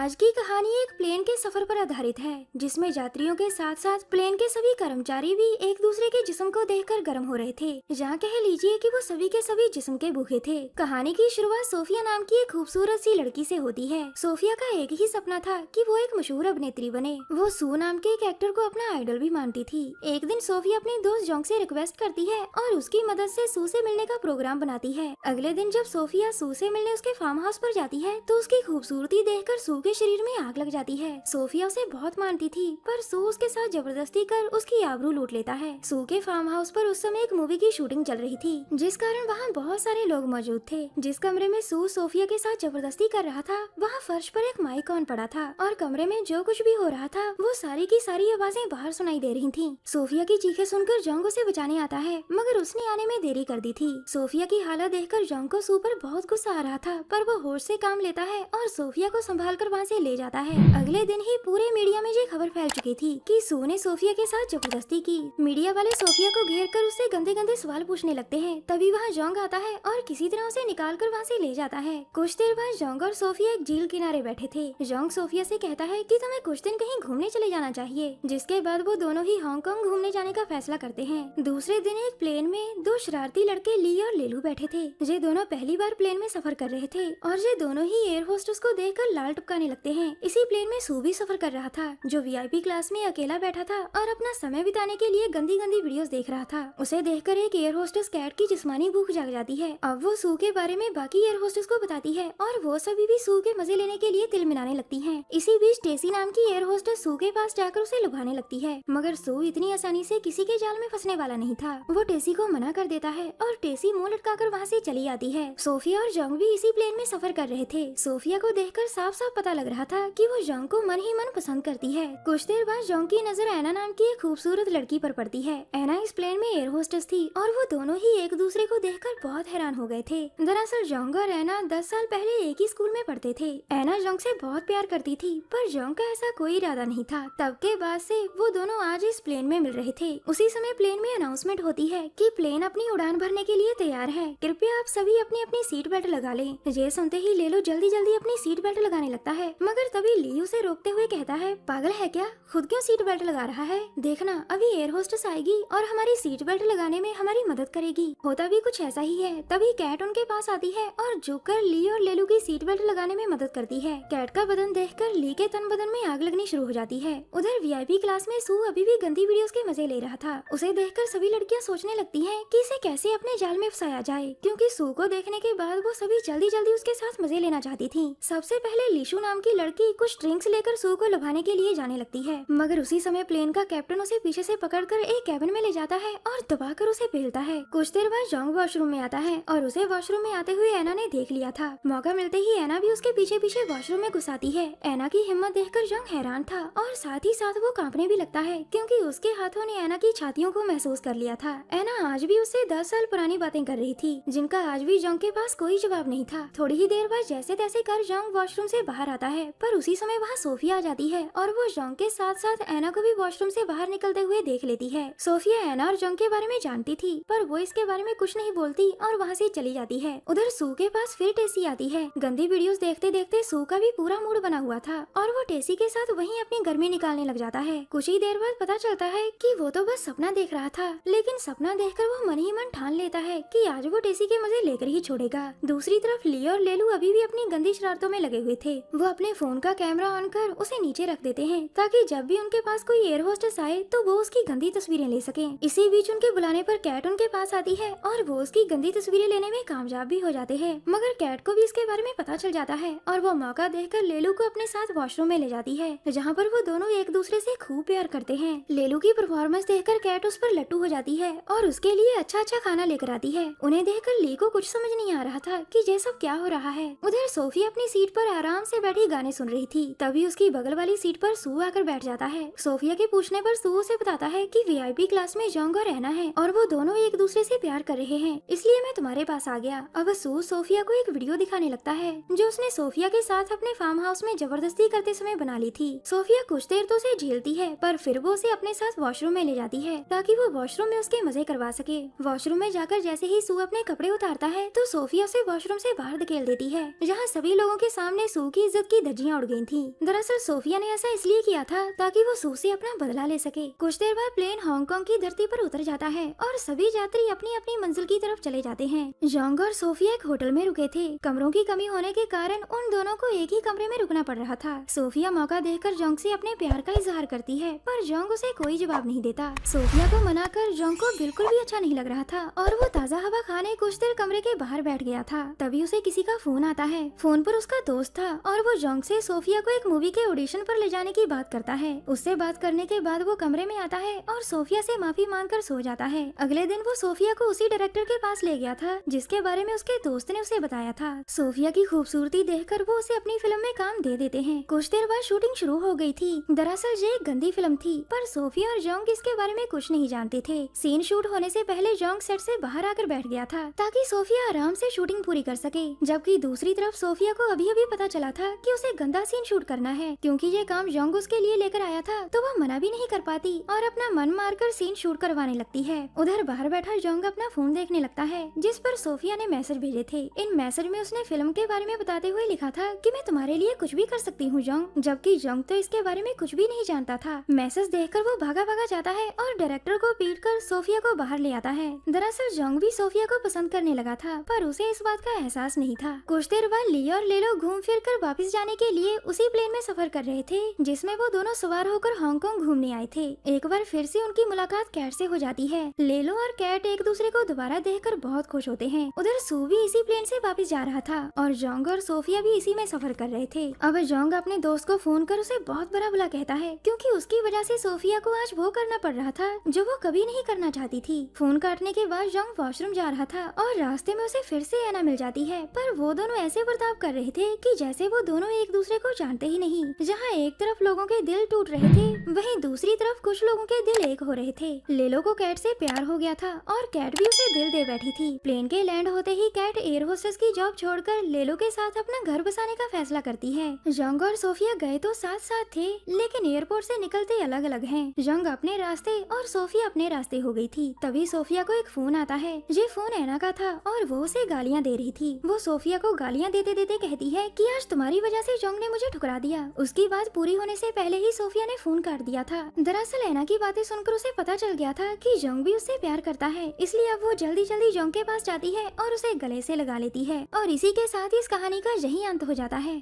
आज की कहानी एक प्लेन के सफर पर आधारित है, जिसमें यात्रियों के साथ साथ प्लेन के सभी कर्मचारी भी एक दूसरे के जिस्म को देखकर गर्म हो रहे थे। जहाँ कह लीजिए कि वो सभी के सभी जिस्म के भूखे थे। कहानी की शुरुआत सोफिया नाम की एक खूबसूरत सी लड़की से होती है। सोफिया का एक ही सपना था कि वो एक मशहूर अभिनेत्री बने। वो सू नाम के एक एक्टर को अपना आइडल भी मानती थी। एक दिन सोफिया अपनी दोस्त जोंग से रिक्वेस्ट करती है और उसकी मदद से सू से मिलने का प्रोग्राम बनाती है। अगले दिन जब सोफिया सू से मिलने उसके फार्म हाउस पर जाती है तो उसकी खूबसूरती देखकर सू के शरीर में आग लग जाती है। सोफिया उसे बहुत मानती थी, पर सू उसके साथ जबरदस्ती कर उसकी आबरू लूट लेता है। सू के फार्म हाउस पर उस समय एक मूवी की शूटिंग चल रही थी, जिस कारण वहाँ बहुत सारे लोग मौजूद थे। जिस कमरे में सू सोफिया के साथ जबरदस्ती कर रहा था, वहाँ फर्श पर एक माइक ऑन पड़ा था और कमरे में जो कुछ भी हो रहा था वो सारी की सारी आवाजें बाहर सुनाई दे रही थी। सोफिया की चीखें सुनकर जोंग उसे बचाने आता है, मगर उसने आने में देरी कर दी थी। सोफिया की हालत देखकर जोंग को सू पर बहुत गुस्सा आ रहा था, पर वो होश से काम लेता है और सोफिया को संभाल कर वहाँ से ले जाता है। अगले दिन ही पूरे मीडिया में ये खबर फैल चुकी थी कि सू ने सोफिया के साथ जबरदस्ती की। मीडिया वाले सोफिया को घेर कर उससे गंदे गंदे सवाल पूछने लगते हैं। तभी वहाँ जोंग आता है और किसी तरह उसे निकाल कर वहाँ से ले जाता है। कुछ देर बाद जोंग और सोफिया एक झील किनारे बैठे थे। जोंग सोफिया से कहता है कि तुम्हें कुछ दिन कहीं घूमने चले जाना चाहिए, जिसके बाद वो दोनों ही हांगकांग घूमने जाने का फैसला करते हैं। दूसरे दिन एक प्लेन में दो शरारती लड़के ली और लेलू बैठे थे। ये दोनों पहली बार प्लेन में सफर कर रहे थे और ये दोनों ही एयर होस्टेस को देखकर लाल टपकाने लगते हैं। इसी प्लेन में सू भी सफर कर रहा था, जो वीआईपी क्लास में अकेला बैठा था और अपना समय बिताने के लिए गंदी गंदी वीडियोस देख रहा था। उसे देखकर एक एयर होस्टेस कैट की जिस्मानी भूख जाग जाती है। अब वो सू के बारे में बाकी एयर होस्टेस को बताती है और वो सभी भी सू के मजे लेने के लिए तिल मिलाने लगती हैं। इसी बीच टेसी नाम की एयर होस्टेस सू के पास जाकर उसे लुभाने लगती है, मगर सू इतनी आसानी से किसी के जाल में फंसने वाला नहीं था। वो टेसी को मना कर देता है और टेसी मुंह लटकाकर वहाँ से चली आती है। सोफिया और जोंग भी इसी प्लेन में सफर कर रहे थे। सोफिया को देखकर साफ साफ पता लग रहा था कि वो जोंग को मन ही मन पसंद करती है। कुछ देर बाद जोंग की नजर ऐना नाम की एक खूबसूरत लड़की पर पड़ती है। ऐना इस प्लेन में एयर होस्टेस थी और वो दोनों ही एक दूसरे को देखकर बहुत हैरान हो गए थे। दरअसल जोंग और ऐना 10 साल पहले एक ही स्कूल में पढ़ते थे। ऐना जोंग से बहुत प्यार करती थी, पर जोंग का ऐसा कोई इरादा नहीं था। तब के बाद से वो दोनों आज इस प्लेन में मिल रहे थे। उसी समय प्लेन में अनाउंसमेंट होती है कि प्लेन अपनी उड़ान भरने के लिए तैयार है, कृपया आप सभी अपनी अपनी सीट बेल्ट लगा लें। ये सुनते ही लेलो जल्दी जल्दी अपनी सीट बेल्ट लगाने लगता है, मगर तभी ली उसे रोकते हुए कहता है, पागल है क्या, खुद क्यों सीट बेल्ट लगा रहा है? देखना अभी एयर होस्टेस आएगी और हमारी सीट बेल्ट लगाने में हमारी मदद करेगी। होता भी कुछ ऐसा ही है। तभी कैट उनके पास आती है और झुककर ली और लेलू की सीट बेल्ट लगाने में मदद करती है। कैट का बदन देखकर ली के तन बदन में आग लगनी शुरू हो जाती है। उधर वीआईपी क्लास में सू अभी भी गंदी वीडियोस के मजे ले रहा था। उसे देखकर सभी लड़कियां सोचने लगती हैं कि इसे कैसे अपने जाल में फंसाया जाए, क्योंकि सू को देखने के बाद वो सभी जल्दी जल्दी उसके साथ मजे लेना चाहती थी। सबसे पहले लीशु नाम की लड़की कुछ ड्रिंक्स लेकर सू को लुभाने के लिए जाने लगती है, मगर उसी समय प्लेन का कैप्टन उसे पीछे से पकड़कर एक कैबिन में ले जाता है और दबाकर उसे पेलता है। कुछ देर बाद जोंग वॉशरूम में आता है और उसे वॉशरूम में आते हुए ऐना ने देख लिया था। मौका मिलते ही ऐना भी उसके पीछे पीछे वॉशरूम में घुस आती है। ऐना की हिम्मत देखकर जोंग हैरान था और साथ ही साथ वो कांपने भी लगता है, क्योंकि उसके हाथों ने ऐना की छातियों को महसूस कर लिया था। ऐना आज भी उससे 10 साल पुरानी बातें कर रही थी, जिनका आज भी जोंग के पास कोई जवाब नहीं था। थोड़ी ही देर बाद जैसे तैसे कर जोंग वॉशरूम से बाहर आता है, पर उसी समय वहाँ सोफिया आ जाती है और वो जोंग के साथ साथ ऐना को भी वॉशरूम से बाहर निकलते हुए देख लेती है। सोफिया ऐना और जोंग के बारे में जानती थी, पर वो इसके बारे में कुछ नहीं बोलती और वहाँ से चली जाती है। उधर सू के पास फिर टेसी आती है। गंदी वीडियोस देखते देखते सू का भी पूरा मूड बना हुआ था और वो टेसी के साथ वहीं अपनी गर्मी निकालने लग जाता है। कुछ ही देर बाद पता चलता है कि वो तो बस सपना देख रहा था, लेकिन सपना देखकर वो मन ही मन ठान लेता है कि आज वो टेसी के मजे लेकर ही छोड़ेगा। दूसरी तरफ ली और लेलू अभी भी अपनी गंदी शरारतों में लगे हुए थे। वो अपने फोन का कैमरा ऑन कर उसे नीचे रख देते हैं, ताकि जब भी उनके पास कोई एयर होस्टेस आए तो वो उसकी गंदी तस्वीरें ले सके। इसी बीच उनके बुलाने पर कैट उनके पास आती है और वो उसकी गंदी तस्वीरें लेने में कामयाब भी हो जाते हैं, मगर कैट को भी इसके बारे में पता चल जाता है और वो मौका देखकर लेलू को अपने साथ वॉशरूम में ले जाती है, जहाँ पर वो दोनों एक दूसरे से खूब प्यार करते हैं। लेलू की परफॉर्मेंस देखकर कैट उस पर लट्टू हो जाती है और उसके लिए अच्छा अच्छा खाना लेकर आती है। उन्हें देखकर ली को कुछ समझ नहीं आ रहा था कि ये सब क्या हो रहा है। उधर सोफिया अपनी सीट पर आराम से बैठी गाने सुन रही थी। तभी उसकी बगल वाली सीट पर सू आकर बैठ जाता है। सोफिया के पूछने पर सू उसे बताता है कि वीआईपी क्लास में जोंग और ऐना है और वो दोनों एक दूसरे से प्यार कर रहे हैं, इसलिए मैं तुम्हारे पास आ गया। अब सू सोफिया को एक वीडियो दिखाने लगता है जो उसने सोफिया के साथ अपने फार्म हाउस में जबरदस्ती करते समय बना ली थी। सोफिया कुछ देर तो उसे झेलती है, पर फिर वो उसे अपने साथ वॉशरूम में ले जाती है ताकि वो वॉशरूम में उसके मजे करवा सके। वॉशरूम में जाकर जैसे ही सू अपने कपड़े उतारता है तो सोफिया उसे वॉशरूम से बाहर धकेल देती है, जहाँ सभी लोगों के सामने सू की इज्जत की धज्जियां उड़ गई थी। दरअसल सोफिया ने ऐसा इसलिए किया था ताकि वो सू से अपना बदला ले सके। कुछ देर बाद प्लेन हांगकांग की धरती पर उतर जाता है और सभी यात्री अपनी अपनी मंजिल की तरफ चले जाते हैं। जोंग और सोफिया एक होटल में रुके थे। कमरों की कमी होने के कारण उन दोनों को एक ही कमरे में रुकना पड़ रहा था। सोफिया मौका देखकर जोंग से अपने प्यार का इजहार करती है, पर जोंग उसे कोई जवाब नहीं देता। सोफिया को मनाकर जोंग को बिल्कुल भी अच्छा नहीं लग रहा था और वो ताज़ा हवा खाने कुछ देर कमरे के बाहर बैठ गया था। तभी उसे किसी का फोन आता है। फोन पर उसका दोस्त था और वो जोंग से सोफिया को एक मूवी के ऑडिशन पर ले जाने की बात करता है। उससे बात करने के बाद वो कमरे में आता है और सोफिया से माफी मांगकर सो जाता है। अगले दिन वो सोफिया को उसी डायरेक्टर के पास ले गया था जिसके बारे में उसके दोस्त ने उसे बताया था। सोफिया की खूबसूरती देखकर वो उसे अपनी फिल्म में काम दे देते हैं। कुछ देर बाद शूटिंग शुरू हो गई थी। दरअसल ये एक गंदी फिल्म थी, पर सोफिया और जोंग इसके बारे में कुछ नहीं जानते थे। सीन शूट होने से पहले जोंग सेट से बाहर आकर बैठ गया था ताकि सोफिया आराम से शूटिंग पूरी कर सके, जबकि दूसरी तरफ सोफिया को अभी अभी पता चला था कि उसे गंदा सीन शूट करना है। क्योंकि ये काम जोंग उसके लिए लेकर आया था तो वह मना भी नहीं कर पाती और अपना मन मारकर सीन शूट करवाने लगती है। उधर बाहर बैठा जोंग अपना फोन देखने लगता है जिस पर सोफिया ने मैसेज भेजे थे। इन मैसेज में उसने फिल्म के बारे में बताते हुए लिखा था कि मैं तुम्हारे लिए कुछ भी कर सकती हूँ जोंग, जबकि जोंग तो इसके बारे में कुछ भी नहीं जानता था। मैसेज देखकर वो भागा भागा जाता है और डायरेक्टर को पीटकर सोफिया को बाहर ले आता है। दरअसल जोंग भी सोफिया को पसंद करने लगा था, पर उसे इस बात का एहसास नहीं था। कुछ देर बाद ली और लेलो घूम फिर कर वापिस जाने के लिए उसी प्लेन में सफर कर रहे थे जिसमें वो दोनों सवार होकर हांगकांग घूमने आए थे। एक बार फिर से उनकी मुलाकात कैट से हो जाती है। लेलो और कैट एक दूसरे को दोबारा देखकर बहुत खुश होते हैं। उधर सू भी इसी प्लेन से वापस जा रहा था और जोंग और सोफिया भी इसी में सफर कर रहे थे। अब जोंग अपने दोस्त को फोन कर उसे बहुत बुरा भला कहता है क्योंकि उसकी वजह से सोफिया को आज वो करना पड़ रहा था जो वो कभी नहीं करना चाहती थी। फोन काटने के बाद जोंग वॉशरूम जा रहा था और रास्ते में उसे फिर से एना मिल जाती है, पर वो दोनों ऐसे बर्ताव कर रहे थे कि जैसे वो दोनों एक दूसरे को जानते ही नहीं। जहाँ एक तरफ लोगों के दिल टूट रहे थे, वहीं दूसरी तरफ कुछ लोगों के दिल एक हो रहे थे। लेलो को कैट से प्यार हो गया था और कैट भी उसे दिल दे बैठी थी। प्लेन के लैंड होते ही कैट एयर होस्टेस की जॉब छोड़कर लेलो के साथ अपना घर बसाने का फैसला करती है। जोंग और सोफिया गए तो साथ साथ थे, लेकिन एयरपोर्ट से निकलते अलग अलग हैं। जोंग अपने रास्ते और सोफिया अपने रास्ते हो गई थी। तभी सोफिया को एक फोन आता है। ये फोन एना का था और वो उसे गालियाँ दे रही थी। वो सोफिया को गालियाँ देते देते कहती है कि आज तुम्हारी वजह से जोंग ने मुझे ठुकरा दिया। उसकी बात पूरी होने से पहले ही सोफिया ने फोन काट दिया था। दरअसल एना की बातें सुनकर उसे पता चल गया था कि जोंग भी उससे प्यार करता है, इसलिए अब वो जल्दी जल्दी जोंग के पास जाती है और उसे गले से लगा लेती है। और इसी के साथ इस कहानी का यही अंत हो जाता है।